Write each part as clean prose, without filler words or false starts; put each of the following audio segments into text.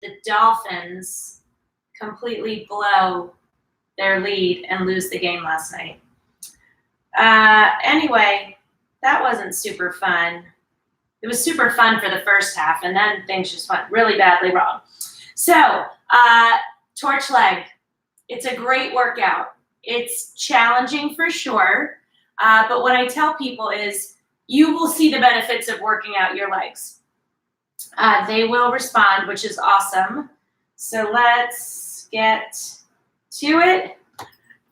the Dolphins completely blow their lead and lose the game last night. Anyway, that wasn't super fun. It was super fun for the first half, and then things just went really badly wrong. So, torch leg. It's a great workout. It's challenging for sure, but what I tell people is you will see the benefits of working out your legs. They will respond, which is awesome. So let's get to it.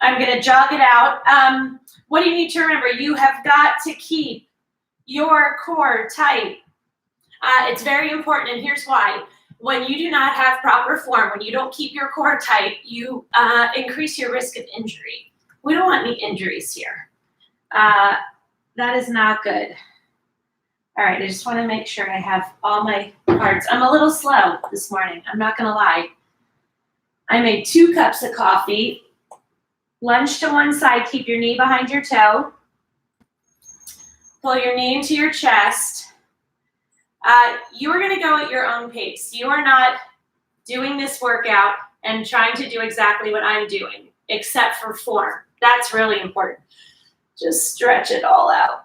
I'm going to jog it out. What do you need to remember? You have got to keep your core tight. It's very important, and here's why. When you do not have proper form, when you don't keep your core tight, you increase your risk of injury. We don't want any injuries here. That is not good. All right, I just want to make sure I have all my cards. I'm a little slow this morning. I'm not going to lie. I made 2 cups of coffee. Lunge to one side. Keep your knee behind your toe. Pull your knee into your chest. You are going to go at your own pace. You are not doing this workout and trying to do exactly what I'm doing, except for form. That's really important. Just stretch it all out.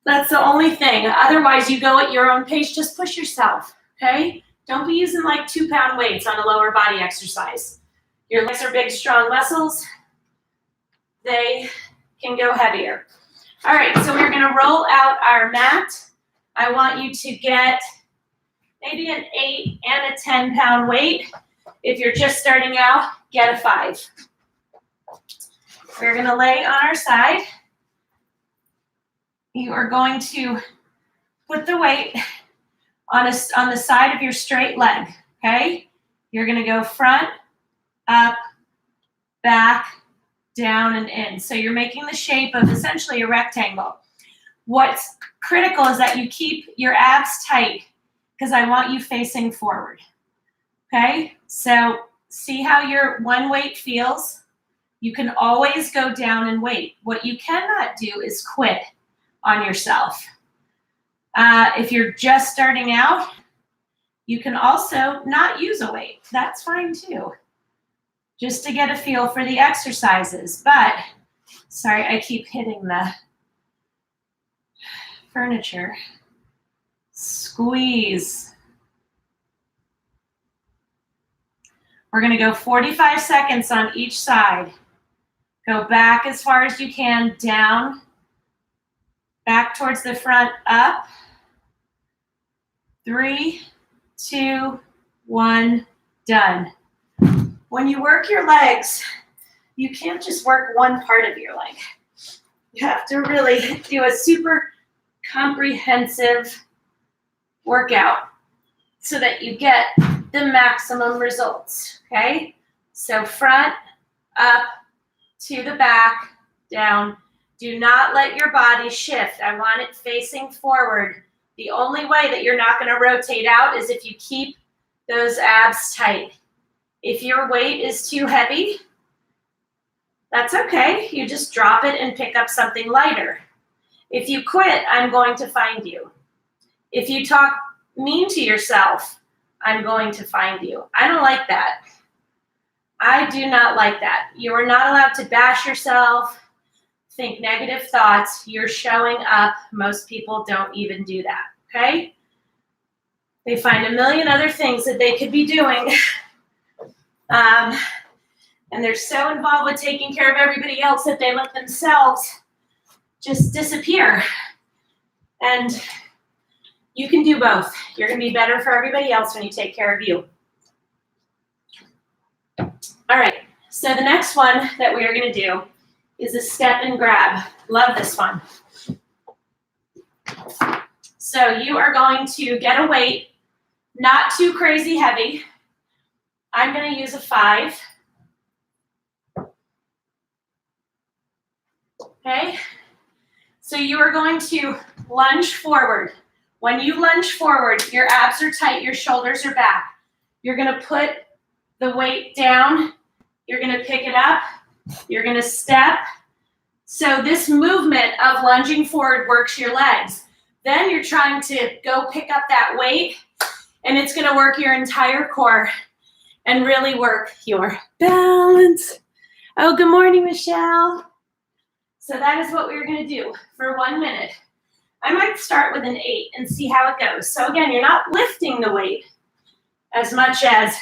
That's the only thing. Otherwise, you go at your own pace. Just push yourself, okay? Don't be using like 2-pound weights on a lower body exercise. Your legs are big, strong muscles. They can go heavier. All right, so we're going to roll out our mat. I want you to get maybe an 8 and a 10-pound weight. If you're just starting out, get a 5. We're going to lay on our side. You are going to put the weight on the side of your straight leg, okay? You're going to go front, up, back, down, and in. So you're making the shape of essentially a rectangle. What's critical is that you keep your abs tight because I want you facing forward, okay? So see how your one weight feels? You can always go down and weight. What you cannot do is quit on yourself. If you're just starting out, you can also not use a weight. That's fine too, just to get a feel for the exercises. But, sorry, I keep hitting the furniture. Squeeze. We're going to go 45 seconds on each side. Go back as far as you can, down, back towards the front, up. 3, 2, 1, done. When you work your legs, you can't just work one part of your leg. You have to really do a super comprehensive workout so that you get the maximum results, okay? So front, up, to the back, down. Do not let your body shift. I want it facing forward. The only way that you're not going to rotate out is if you keep those abs tight. If your weight is too heavy, that's okay. You just drop it and pick up something lighter. If you quit, I'm going to find you. If you talk mean to yourself, I'm going to find you. I don't like that. I do not like that. You are not allowed to bash yourself, think negative thoughts. You're showing up. Most people don't even do that, okay? They find a million other things that they could be doing. And they're so involved with taking care of everybody else that they let themselves just disappear. And you can do both. You're going to be better for everybody else when you take care of you. All right, so the next one that we are going to do is a step and grab. Love this one. So you are going to get a weight, not too crazy heavy. I'm going to use a 5. Okay, so you are going to lunge forward. When you lunge forward, your abs are tight, your shoulders are back. You're going to put the weight down. You're going to pick it up. You're going to step. So this movement of lunging forward works your legs. Then you're trying to go pick up that weight. And it's gonna work your entire core and really work your balance. Oh, good morning, Michelle. So that is what we're gonna do for 1 minute. I might start with an 8 and see how it goes. So again, you're not lifting the weight as much as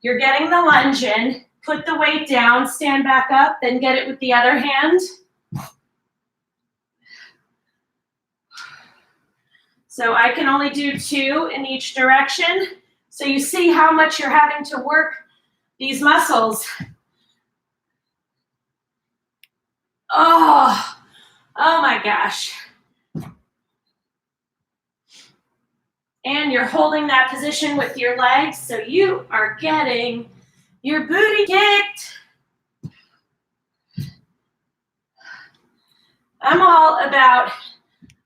you're getting the lunge in, put the weight down, stand back up, then get it with the other hand. So I can only do 2 in each direction. So you see how much you're having to work these muscles. Oh my gosh. And you're holding that position with your legs, so you are getting your booty kicked. I'm all about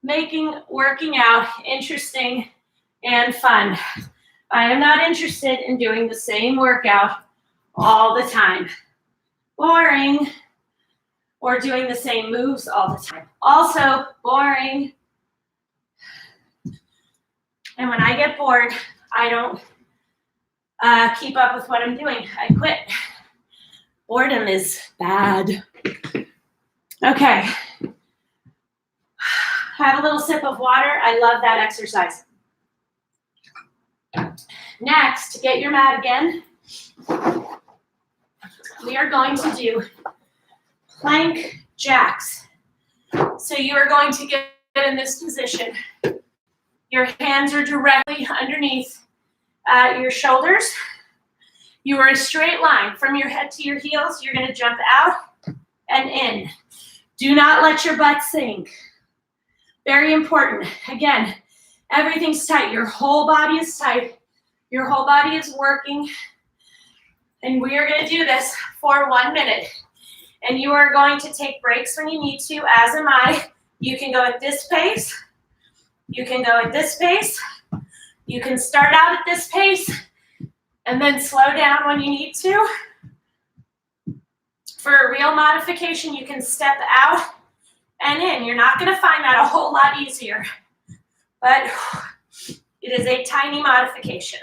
making working out interesting and fun. I am not interested in doing the same workout all the time. Boring. Or doing the same moves all the time. Also boring. And when I get bored, I don't keep up with what I'm doing. I quit. Boredom is bad. Okay. Have a little sip of water. I love that exercise. Next, get your mat again. We are going to do plank jacks. So you are going to get in this position. Your hands are directly underneath your shoulders. You are a straight line from your head to your heels. You're going to jump out and in. Do not let your butt sink. Very important. Again, everything's tight. Your whole body is tight. Your whole body is working. And we are going to do this for 1 minute. And you are going to take breaks when you need to, as am I. You can go at this pace. You can go at this pace. You can start out at this pace and then slow down when you need to. For a real modification, you can step out and in. You're not going to find that a whole lot easier, but it is a tiny modification.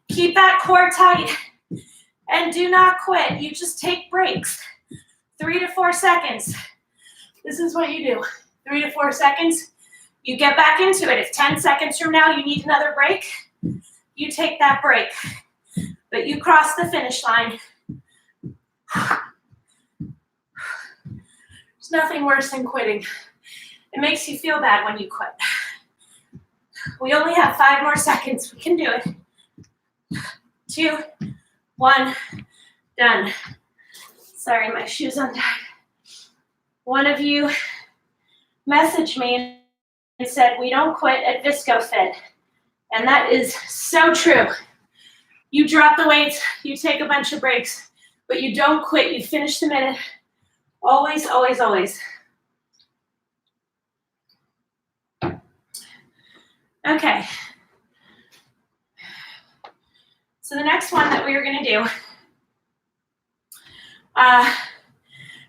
Keep that core tight and do not quit. You just take breaks. 3 to 4 seconds. This is what you do. 3 to 4 seconds. You get back into it. If 10 seconds from now you need another break, you take that break. But you cross the finish line. There's nothing worse than quitting. It makes you feel bad when you quit. We only have 5 more seconds. We can do it. 2, 1, done. Sorry, my shoe's untied. One of you messaged me and said, we don't quit at ViscoFit. And that is so true. You drop the weights, you take a bunch of breaks, but you don't quit. You finish the minute. Always, always, always. Okay. So the next one that we are going to do,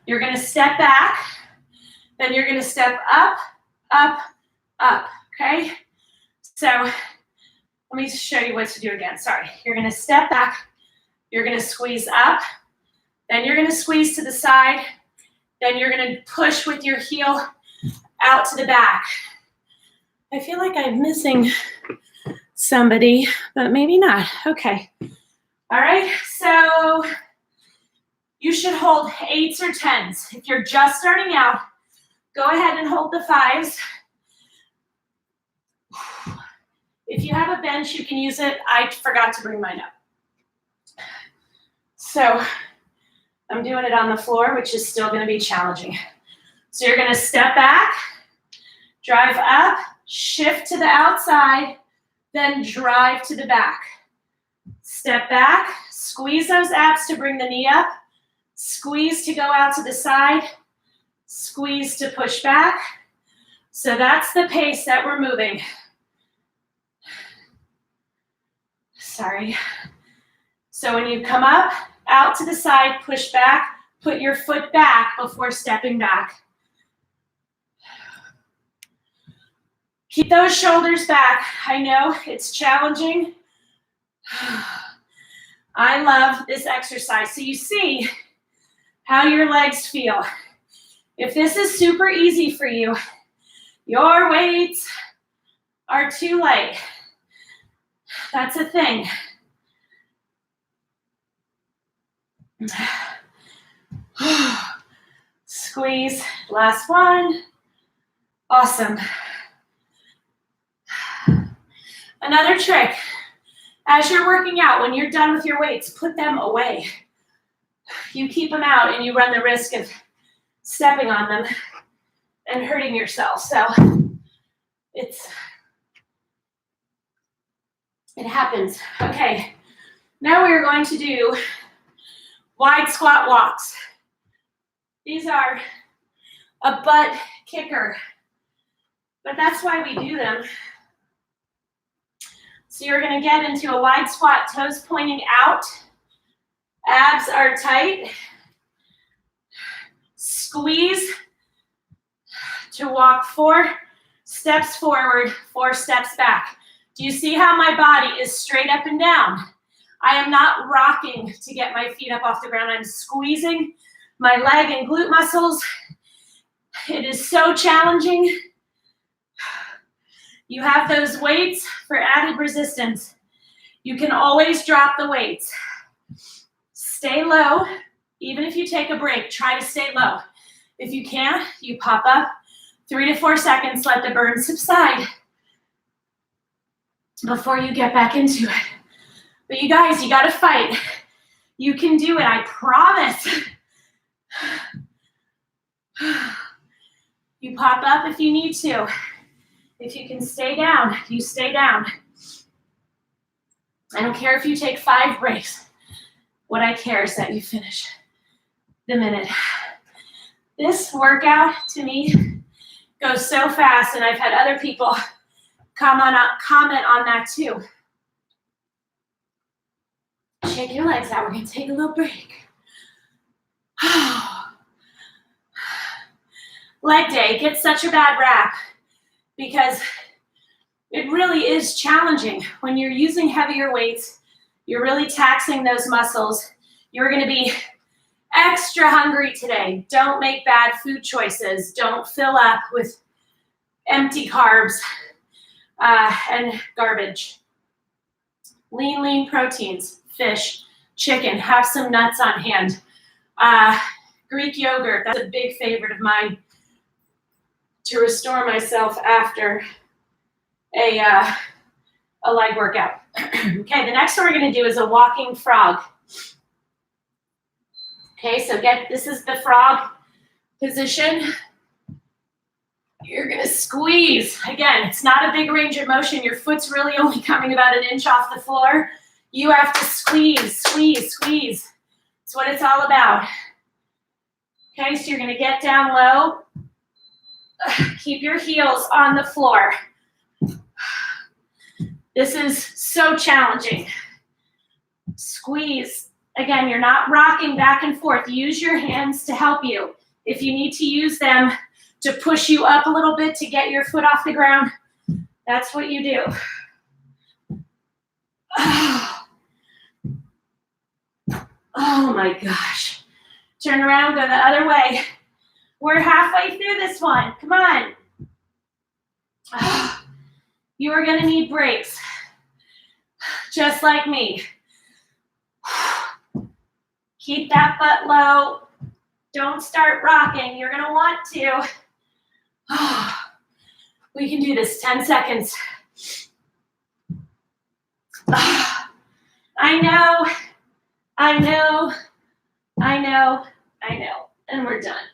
you're going to step back, then you're going to step up, up, up, okay? So let me just show you what to do again. Sorry. You're going to step back, you're going to squeeze up, then you're going to squeeze to the side, then you're going to push with your heel out to the back. I feel like I'm missing somebody, but maybe not. Okay. All right. So you should hold 8s or 10s. If you're just starting out, go ahead and hold the 5s. If you have a bench, you can use it. I forgot to bring mine up. So I'm doing it on the floor, which is still going to be challenging. So you're going to step back, drive up, shift to the outside, then drive to the back. Step back, squeeze those abs to bring the knee up, squeeze to go out to the side, squeeze to push back. So that's the pace that we're moving. Sorry. So when you come up, out to the side, push back, put your foot back before stepping back. Keep those shoulders back. I know it's challenging. I love this exercise. So you see how your legs feel. If this is super easy for you, your weights are too light. That's a thing. Squeeze. Last one. Awesome. Another trick. As you're working out, when you're done with your weights, put them away. You keep them out and you run the risk of stepping on them and hurting yourself. So it happens. Okay, now we're going to do wide squat walks. These are a butt kicker, but that's why we do them. So you're going to get into a wide squat, toes pointing out, abs are tight. Squeeze to walk 4 steps forward, 4 steps back. Do you see how my body is straight up and down? I am not rocking to get my feet up off the ground. I'm squeezing my leg and glute muscles. It is so challenging. You have those weights for added resistance. You can always drop the weights. Stay low. Even if you take a break, try to stay low. If you can't, you pop up 3 to 4 seconds, let the burn subside before you get back into it. But you guys, you gotta fight. You can do it, I promise. You pop up if you need to. If you can stay down, you stay down. I don't care if you take 5 breaks. What I care is that you finish the minute. This workout, to me, goes so fast, and I've had other people comment on that too. Shake your legs out. We're going to take a little break. Leg day gets such a bad rap because it really is challenging. When you're using heavier weights, you're really taxing those muscles. You're going to be extra hungry today. Don't make bad food choices. Don't fill up with empty carbs and garbage. Lean proteins, fish, chicken, have some nuts on hand. Greek yogurt, that's a big favorite of mine to restore myself after a leg workout. Okay, the next one we're going to do is a walking frog. Okay, so this is the frog position. You're going to squeeze. Again, it's not a big range of motion. Your foot's really only coming about 1 inch off the floor. You have to squeeze. That's what it's all about. Okay, so you're going to get down low. Keep your heels on the floor. This is so challenging. Squeeze. Again, you're not rocking back and forth. Use your hands to help you. If you need to use them to push you up a little bit to get your foot off the ground, that's what you do. Oh my gosh. Turn around, go the other way. We're halfway through this one. Come on. You are going to need breaks, just like me. Keep that butt low. Don't start rocking. You're going to want to. We can do this. 10 seconds. I know. And we're done.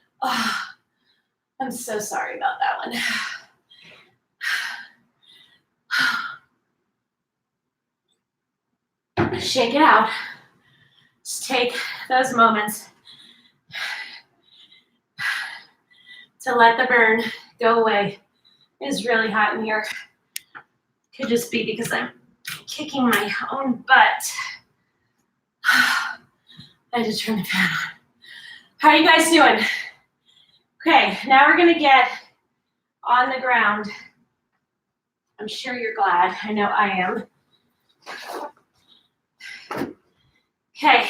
I'm so sorry about that one. Shake it out. Just take those moments to let the burn go away. It is really hot in here. Could just be because I'm kicking my own butt. I had to turn the fan on. How are you guys doing? Okay, now we're gonna get on the ground. I'm sure you're glad. I know I am. Okay.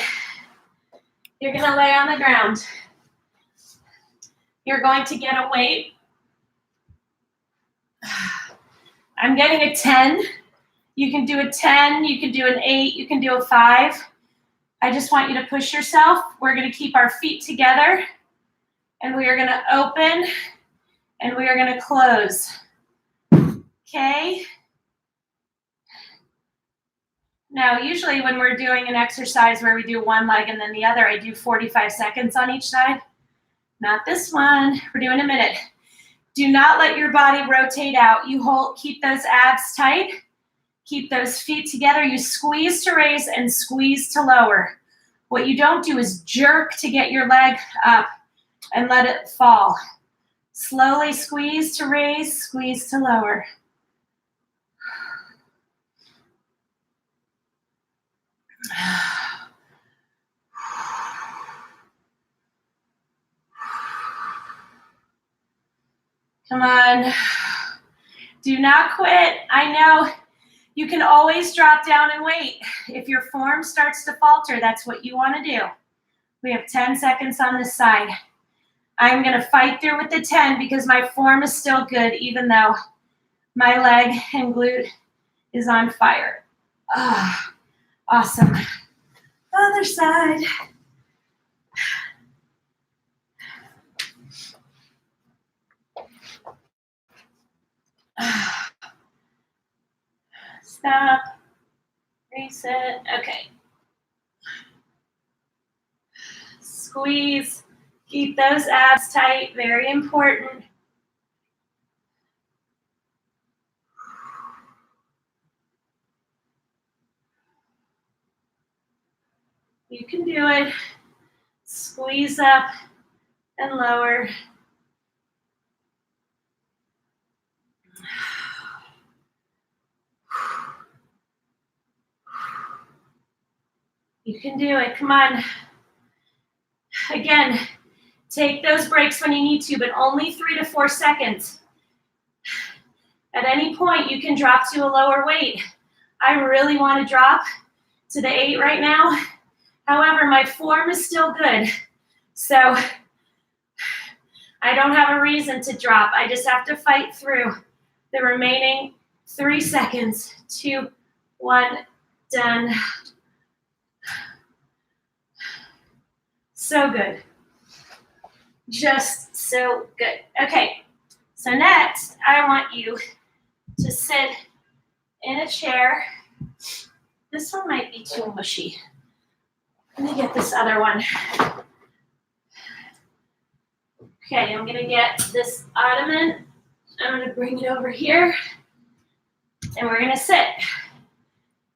You're going to lay on the ground. You're going to get a weight. I'm getting a 10. You can do a 10, you can do an 8, you can do a 5. I just want you to push yourself. We're going to keep our feet together, and we are going to open, and we are going to close. Okay? Now, usually when we're doing an exercise where we do one leg and then the other, I do 45 seconds on each side. Not this one. We're doing a minute. Do not let your body rotate out. You keep those abs tight. Keep those feet together. You squeeze to raise and squeeze to lower. What you don't do is jerk to get your leg up and let it fall. Slowly squeeze to raise, squeeze to lower. Come on. Do not quit. I know you can always drop down and wait. If your form starts to falter, that's what you want to do. We have 10 seconds on this side. I'm going to fight through with the 10 because my form is still good, even though my leg and glute is on fire. Ah, awesome. Other side. Stop. Reset. Okay. Squeeze. Keep those abs tight. Very important. You can do it. Squeeze up and lower. You can do it. Come on. Again, take those breaks when you need to, but only 3 to 4 seconds. At any point, you can drop to a lower weight. I really want to drop to the 8 right now. However, my form is still good. So I don't have a reason to drop. I just have to fight through the remaining 3 seconds. 2, 1, done. So good. Just so good. Okay, so next I want you to sit in a chair. This one might be too mushy. Let me get this other one. Okay, I'm gonna get this ottoman. I'm gonna bring it over here, and we're gonna sit.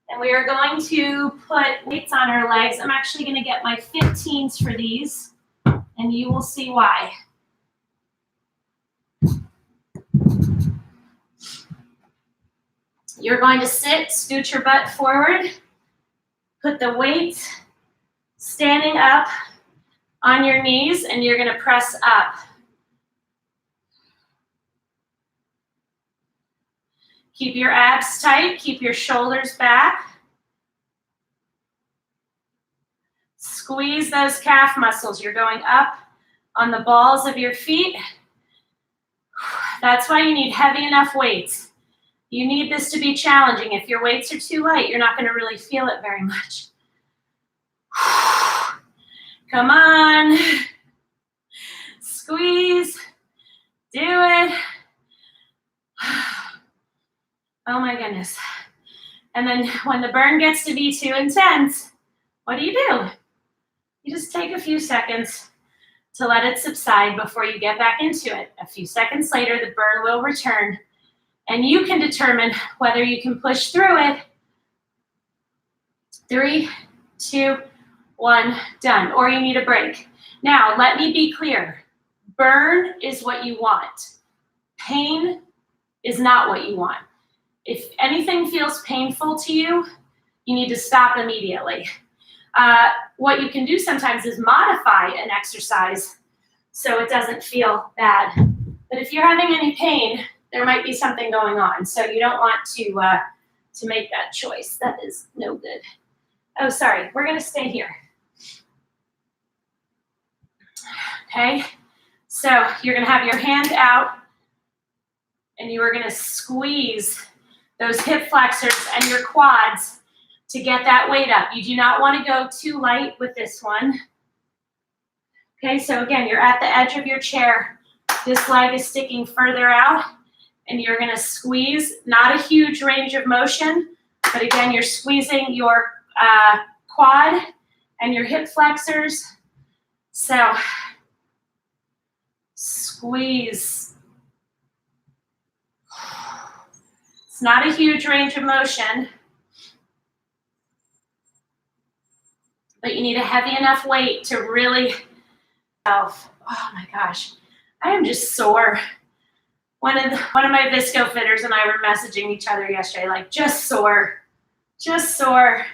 And we are going to put weights on our legs. I'm actually gonna get my 15s for these, and you will see why. You're going to sit, scoot your butt forward, put the weights standing up on your knees, and you're gonna press up. Keep your abs tight, keep your shoulders back. Squeeze those calf muscles. You're going up on the balls of your feet. That's why you need heavy enough weights. You need this to be challenging. If your weights are too light, you're not going to really feel it very much. Come on. Squeeze. Do it. Oh my goodness. And then when the burn gets to be too intense, what do? You just take a few seconds to let it subside before you get back into it. A few seconds later, the burn will return, and you can determine whether you can push through it. 3, 2, 1, done. Or you need a break. Now, let me be clear. Burn is what you want. Pain is not what you want. If anything feels painful to you, you need to stop immediately. What you can do sometimes is modify an exercise so it doesn't feel bad. But if you're having any pain, there might be something going on. So you don't want to make that choice. That is no good. Oh, sorry, we're gonna stay here. Okay, so you're gonna have your hand out and you are gonna squeeze those hip flexors and your quads to get that weight up. You do not wanna go too light with this one. Okay, so again, you're at the edge of your chair. This leg is sticking further out and you're gonna squeeze, not a huge range of motion, but again, you're squeezing your quad and your hip flexors. So squeeze. It's not a huge range of motion, but you need a heavy enough weight to really, oh my gosh, I am just sore. One of my Visco fitters and I were messaging each other yesterday, like just sore, just sore.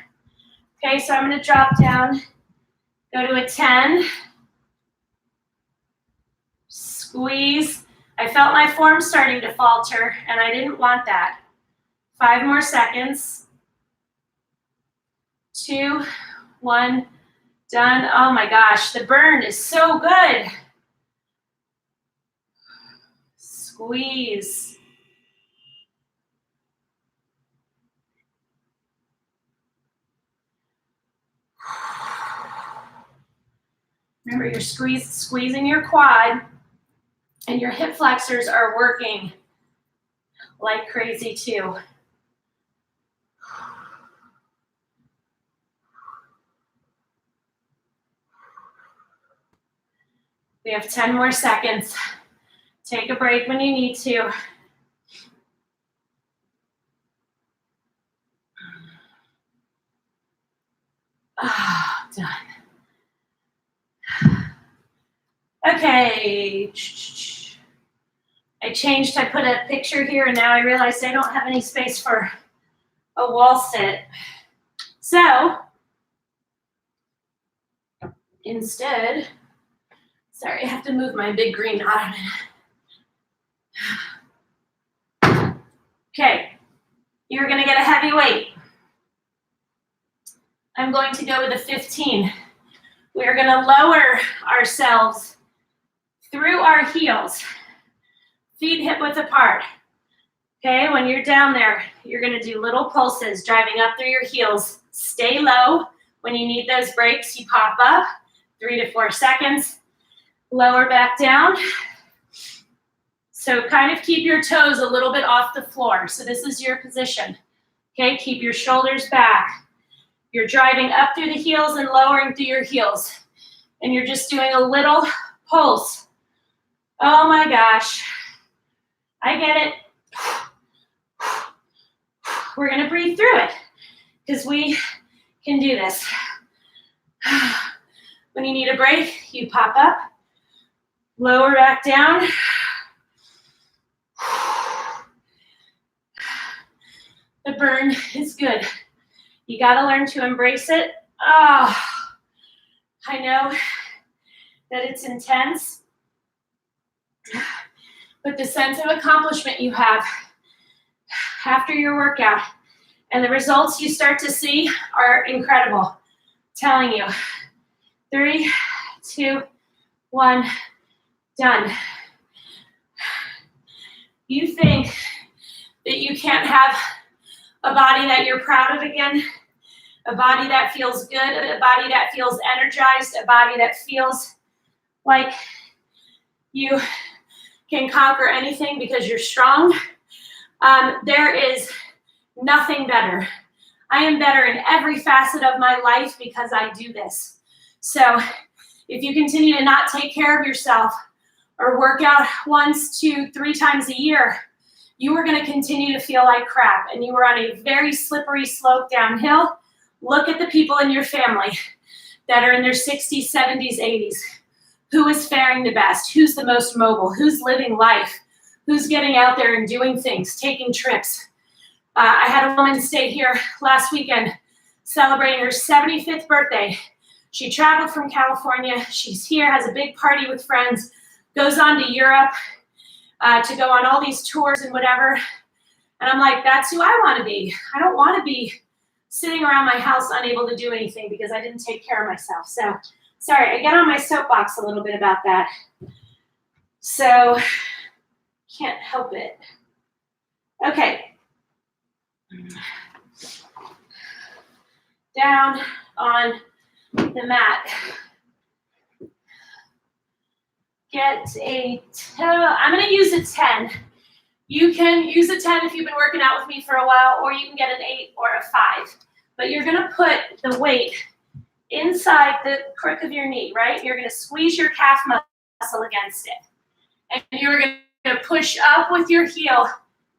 Okay, so I'm gonna drop down, go to a 10, squeeze. I felt my form starting to falter and I didn't want that. 5 more seconds. 2, 1, done. Oh my gosh, the burn is so good. Squeeze. Remember, you're squeezing your quad and your hip flexors are working like crazy too. We have 10 more seconds. Take a break when you need to. Ah, done. Okay. I changed, I put a picture here and now I realized I don't have any space for a wall sit. So, instead, sorry, I have to move my big green ottoman. Okay, you're gonna get a heavy weight. I'm going to go with a 15. We're gonna lower ourselves through our heels, feet hip width apart. Okay, when you're down there, you're gonna do little pulses, driving up through your heels. Stay low. When you need those breaks, you pop up, 3 to 4 seconds. Lower back down. So kind of keep your toes a little bit off the floor. So this is your position. Okay, keep your shoulders back. You're driving up through the heels and lowering through your heels. And you're just doing a little pulse. Oh my gosh. I get it. We're gonna breathe through it because we can do this. When you need a break, you pop up, lower back down. The burn is good. You gotta learn to embrace it. Oh, I know that it's intense, but the sense of accomplishment you have after your workout and the results you start to see are incredible. I'm telling you. 3, 2, 1, done. You think that you can't have a body that you're proud of again, a body that feels good, a body that feels energized, a body that feels like you can conquer anything because you're strong. There is nothing better. I am better in every facet of my life because I do this. So if you continue to not take care of yourself or work out 1, 2, 3 times a year, you are going to continue to feel like crap and you are on a very slippery slope downhill. Look at the people in your family that are in their 60s, 70s, 80s. Who is faring the best? Who's the most mobile? Who's living life? Who's getting out there and doing things, taking trips? I had a woman stay here last weekend celebrating her 75th birthday. She traveled from California. She's here, has a big party with friends, goes on to Europe. to go on all these tours and whatever. And I'm like, that's who I want to be. I don't want to be sitting around my house unable to do anything because I didn't take care of myself. So, sorry, I get on my soapbox a little bit about that. So, can't help it. Okay. Down on the mat. Get a toe. I'm going to use a 10. You can use a 10 if you've been working out with me for a while, or you can get an 8 or a 5. But you're going to put the weight inside the crook of your knee, right? You're going to squeeze your calf muscle against it. And you're going to push up with your heel,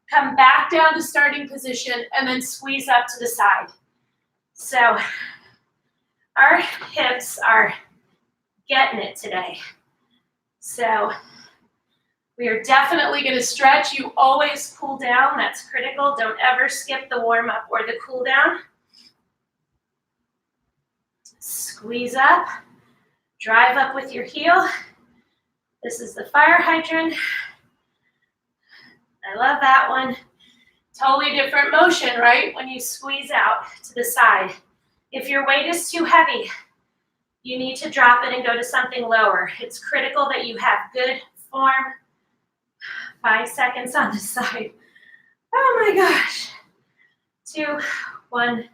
come back down to starting position, and then squeeze up to the side. So our hips are getting it today. So we are definitely going to stretch. You always cool down. That's critical. Don't ever skip the warm-up or the cool down. Squeeze up. Drive up with your heel. This is the fire hydrant. I love that one. Totally different motion, right? When you squeeze out to the side. If your weight is too heavy, you need to drop it and go to something lower. It's critical that you have good form. 5 seconds on the side. Oh my gosh. 2, 1,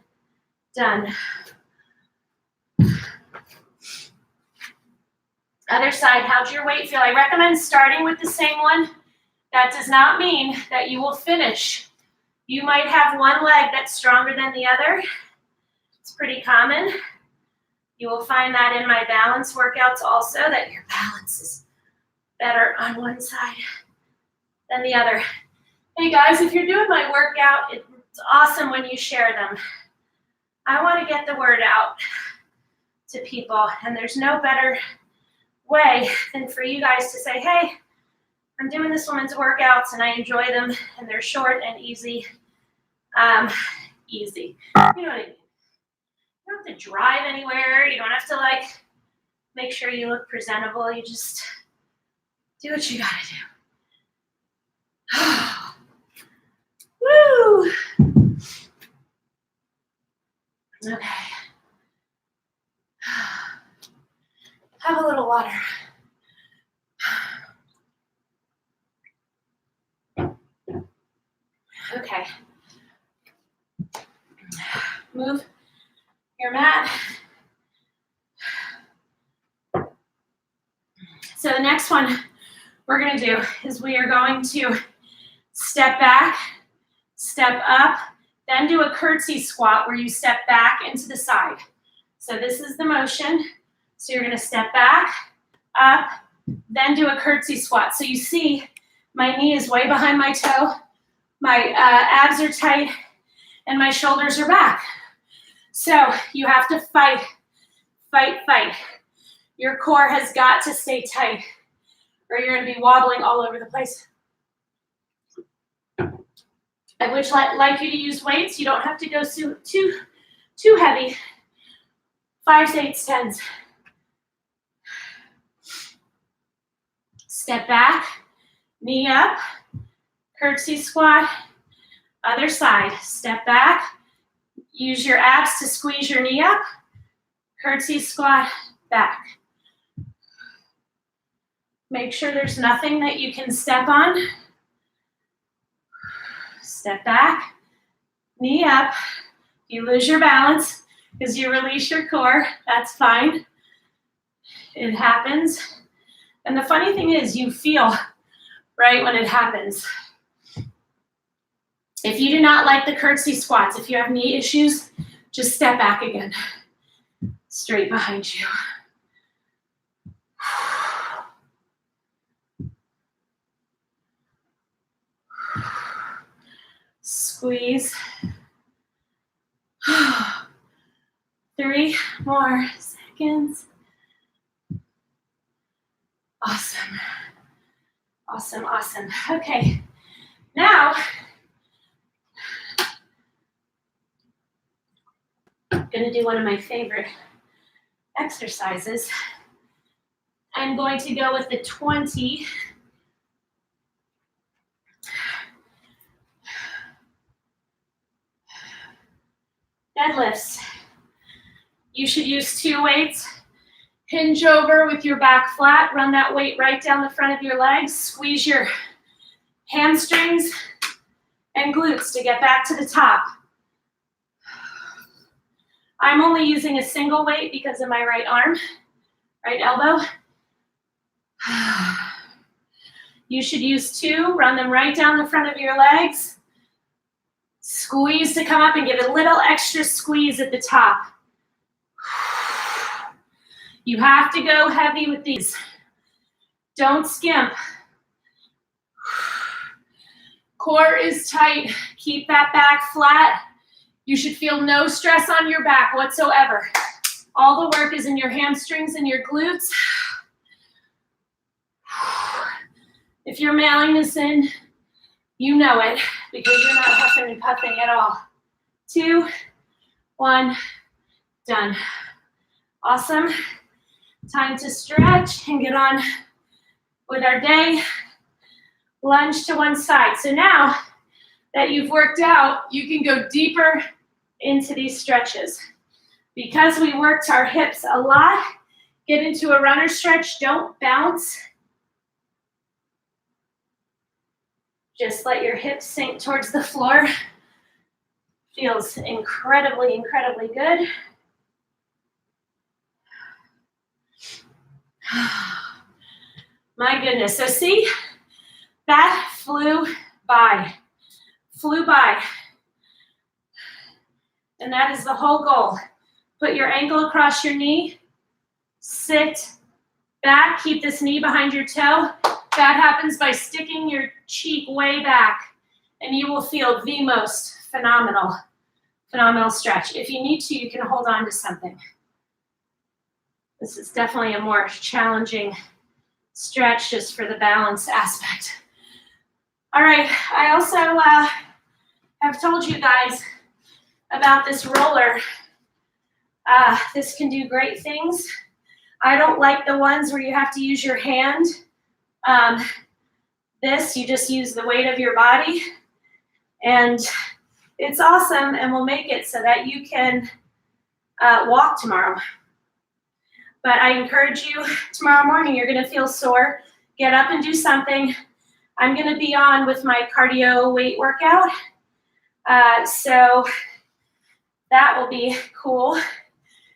done. Other side, how's your weight feel? I recommend starting with the same one. That does not mean that you will finish. You might have one leg that's stronger than the other. It's pretty common. You will find that in my balance workouts also, that your balance is better on one side than the other. Hey guys, if you're doing my workout, it's awesome when you share them. I want to get the word out to people, and there's no better way than for you guys to say, hey, I'm doing this woman's workouts and I enjoy them and they're short and easy. Easy. You know what I mean? You don't have to drive anywhere. You don't have to like make sure you look presentable. You just do what you gotta do. Woo! Okay. Have a little water. Okay. Move your mat. So the next one we're going to do is we are going to step back, step up, then do a curtsy squat where you step back into the side. So this is the motion. So you're going to step back, up, then do a curtsy squat. So you see my knee is way behind my toe, my abs are tight, and my shoulders are back. So you have to fight, fight, fight. Your core has got to stay tight, or you're going to be wobbling all over the place. I would like you to use weights. You don't have to go too heavy. 5s, 8s, 10s. Step back, knee up, curtsy squat, other side. Step back, use your abs to squeeze your knee up, curtsy squat, back. Make sure there's nothing that you can step on. Step back, knee up. You lose your balance because you release your core. That's fine. It happens. And the funny thing is, you feel right when it happens. If you do not like the curtsy squats, if you have knee issues, just step back again. Straight behind you. Squeeze. 3 more seconds. Awesome. Awesome, awesome. Okay, now I'm going to do one of my favorite exercises. I'm going to go with the 20 Deadlifts. You should use 2 weights. Hinge over with your back flat. Run that weight right down the front of your legs. Squeeze your hamstrings and glutes to get back to the top. I'm only using a single weight because of my right arm, right elbow. You should use 2. Run them right down the front of your legs. Squeeze to come up and give it a little extra squeeze at the top. You have to go heavy with these. Don't skimp. Core is tight. Keep that back flat. You should feel no stress on your back whatsoever. All the work is in your hamstrings and your glutes. If you're mailing this in, you know it because you're not huffing and puffing at all. 2, 1, done. Awesome. Time to stretch and get on with our day. Lunge to one side. So now that you've worked out, you can go deeper into these stretches. Because we worked our hips a lot, get into a runner stretch. Don't bounce. Just let your hips sink towards the floor. Feels incredibly, incredibly good. My goodness. So see, that flew by. Flew by. And that is the whole goal. Put your ankle across your knee. Sit back. Keep this knee behind your toe. That happens by sticking your cheek way back. And you will feel the most phenomenal stretch. If you need to, you can hold on to something. This is definitely a more challenging stretch just for the balance aspect. All right, I also have told you guys about this roller. This can do great things. I don't like the ones where you have to use your hand. This, you just use the weight of your body. And it's awesome and we'll make it so that you can walk tomorrow. But I encourage you, tomorrow morning you're gonna feel sore. Get up and do something. I'm gonna be on with my cardio weight workout. So that will be cool.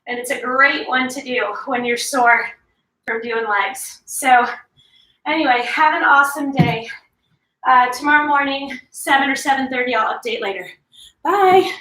And it's a great one to do when you're sore from doing legs. So anyway, have an awesome day. Tomorrow morning, 7 or 7:30, I'll update later. Bye.